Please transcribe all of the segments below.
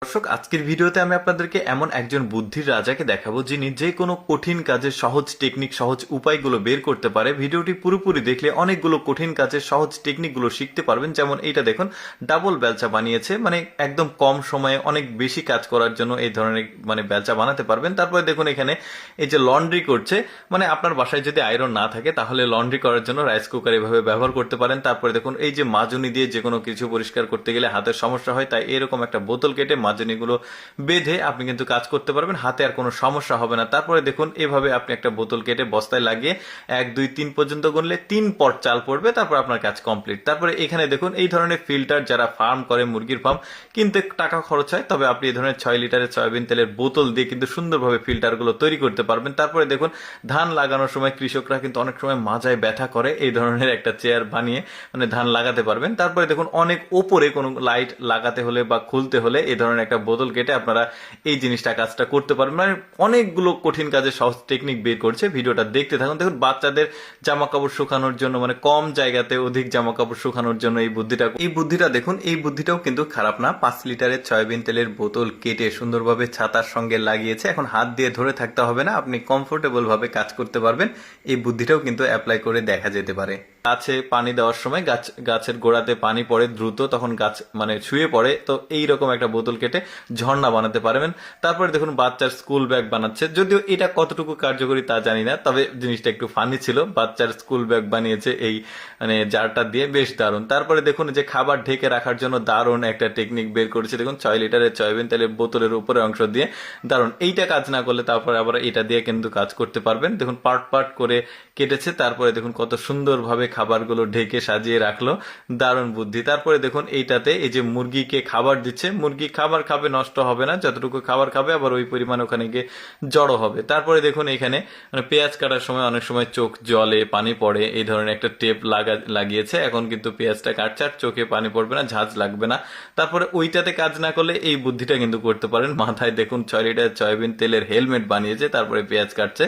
দর্শক, আজকের ভিডিওতে আমি আপনাদেরকে এমন একজন বুদ্ধির রাজাকে দেখাবো যিনি যে কোনো কঠিন কাজের সহজ টেকনিক, সহজ উপায়গুলো বের করতে পারে। ভিডিওটি পুরোপুরি দেখলে অনেকগুলো কঠিন কাজের সহজ টেকনিকগুলো শিখতে পারবেন। যেমন এইটা দেখুন, ডাবল বেলচা বানিয়েছে, মানে একদম কম সময়ে অনেক বেশি কাজ করার জন্য এই ধরনের বেলচা বানাতে পারবেন। তারপরে দেখুন এখানে এই যে লন্ড্রি করছে, মানে আপনার বাসায় যদি আয়রন না থাকে তাহলে লন্ড্রি করার জন্য রাইস কুকার এভাবে ব্যবহার করতে পারেন। তারপরে দেখুন এই যে মাজুনি দিয়ে যে কোনো কিছু পরিষ্কার করতে গেলে হাতের সমস্যা হয়, তাই এরকম একটা বোতল কেটে মাজনিগুলো বেঁধে আপনি কিন্তু কাজ করতে পারবেন, হাতে আর কোনো সমস্যা হবে না। তারপরে দেখুন এভাবে আপনি একটা বোতল কেটে বস্তায় লাগিয়ে 1 2 3 পর্যন্ত গুনলে 3 পট চাল পড়বে, তারপর আপনার কাজ কমপ্লিট। তারপরে এখানে দেখুন এই ধরনের ফিল্টার যারা ফার্ম করে, মুরগির ফার্ম, কিনতে টাকা খরচ হয়, তবে আপনি এই ধরনের 6 লিটারের সয়াবিন তেলের বোতল দিয়ে কিন্তু সুন্দরভাবে ফিল্টারগুলো তৈরি করতে পারবেন। তারপরে দেখুন ধান লাগানোর সময় কৃষকরা কিন্তু অনেক সময় মাজায় ব্যথা করে, এই ধরনের একটা চেয়ার বানিয়ে ধান লাগাতে পারবেন। তারপরে দেখুন অনেক ওপরে কোনো লাইট লাগাতে হলে বা খুলতে হলে এই ধরনের একটা বোতল কেটে আপনারা এই জিনিসটা কাজটা করতে পারবেন। মানে অনেকগুলো কঠিন কাজের সহজ টেকনিক বের করছে, ভিডিওটা দেখতে থাকুন। দেখুন বাচ্চাদের জামা কাপড় শুকানোর জন্য, মানে কম জায়গাতে অধিক জামা কাপড় শুকানোর জন্য এই বুদ্ধিটা দেখুন, এই বুদ্ধিটাও কিন্তু খারাপ না। 5 লিটারের সয়াবিন তেলের বোতল কেটে সুন্দরভাবে ছাতার সঙ্গে লাগিয়েছে, এখন হাত দিয়ে ধরে থাকতে হবে না, আপনি কমফোর্টেবল ভাবে কাজ করতে পারবেন। এই বুদ্ধিটাও কিন্তু অ্যাপ্লাই করে দেখা যেতে পারে। গাছে পানি দেওয়ার সময় গাছের গোড়াতে পানি পড়ে দ্রুত, তখন গাছ শুয়ে পড়ে, তো এইরকম একটা বোতল কেটে ঝর্ণা বানাতে পারবেন। তারপরে দেখুন বাচ্চার স্কুল ব্যাগ বানাচ্ছে, যদিও এটা কতটুকু কার্যকরী তা জানি না, তবে জিনিসটা একটু ফানি ছিল। বাচ্চার স্কুল ব্যাগ বানিয়েছে এই জারটা দিয়ে, বেশ দারুণ। তারপরে দেখুন যে খাবার ঢেকে রাখার জন্য দারুণ একটা টেকনিক বের করেছে, দেখুন 6 লিটারের সয়াবিন তেলের বোতলের উপরে অংশ দিয়ে, দারুণ। এইটা কাজ না করলে তারপরে আবার এটা দিয়ে কিন্তু কাজ করতে পারবেন। দেখুন পার্ট পার্ট করে কেটেছে, তারপরে দেখুন কত সুন্দরভাবে খাবারগুলো ঢেকে সাজিয়ে রাখলো, দারুণ বুদ্ধি। তারপরে দেখুন এইটাতে এই যে মুরগিকে খাবার দিচ্ছে, মুরগি খাবার খাবে, নষ্ট হবে না, যতটুকু খাবার খাবে আবার ওই পরিমাণ ওখানে গিয়ে জড়ো হবে। তারপরে দেখুন এখানে পেঁয়াজ কাটার সময় অনেক সময় চোখ জলে, পানি পড়ে, এই ধরনের একটা টেপ লাগিয়েছে, এখন কিন্তু পেঁয়াজটা কাটছে আর চোখে পানি পড়বে না, ঝাঁজ লাগবে না। তারপরে ওইটাতে কাজ না করলে এই বুদ্ধিটা কিন্তু করতে পারেন। মাথায় দেখুন 6 লিটার সয়াবিন তেলের হেলমেট বানিয়েছে, তারপরে পেঁয়াজ কাটছে।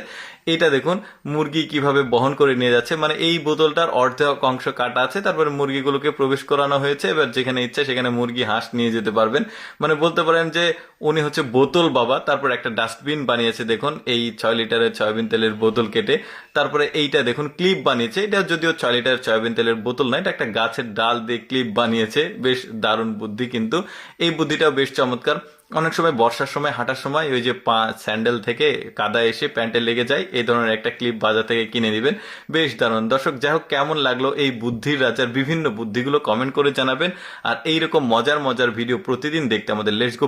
এটা দেখুন মুরগি কিভাবে বহন করে নিয়ে যাচ্ছে, মানে এই বোতলটার অর্ধেক অংশ কাটা আছে, তারপরে মুরগিগুলোকে প্রবেশ করানো হয়েছে, এবার যেখানে ইচ্ছে সেখানে মুরগি হাঁস নিয়ে যেতে পারবেন। মানে বলতে পারেন যে উনি হচ্ছে বোতল বাবা। তারপর একটা ডাস্টবিন বানিয়েছে দেখুন, এই 6 লিটারের সয়াবিন তেলের বোতল কেটে। তারপরে এইটা দেখুন ক্লিপ বানিয়েছে, এটা যদিও 6 লিটারের সয়াবিন তেলের বোতল না, এটা একটা গাছের ডাল দিয়ে ক্লিপ বানিয়েছে, বেশ দারুণ বুদ্ধি। কিন্তু এই বুদ্ধিটাও বেশ চমৎকার। অনেক সময় বর্ষার সময় হাঁটার সময় ওই যে পা স্যান্ডেল থেকে কাদা এসে প্যান্টে লেগে যায়, এই ধরনের একটা ক্লিপ বাজার থেকে কিনে দিবেন, বেশ দারুণ। দর্শক, যাই হোক, কেমন লাগলো এই বুদ্ধির রাজার বিভিন্ন বুদ্ধিগুলো কমেন্ট করে জানাবেন। আর এইরকম মজার মজার ভিডিও প্রতিদিন দেখতে আমাদের লেটস গো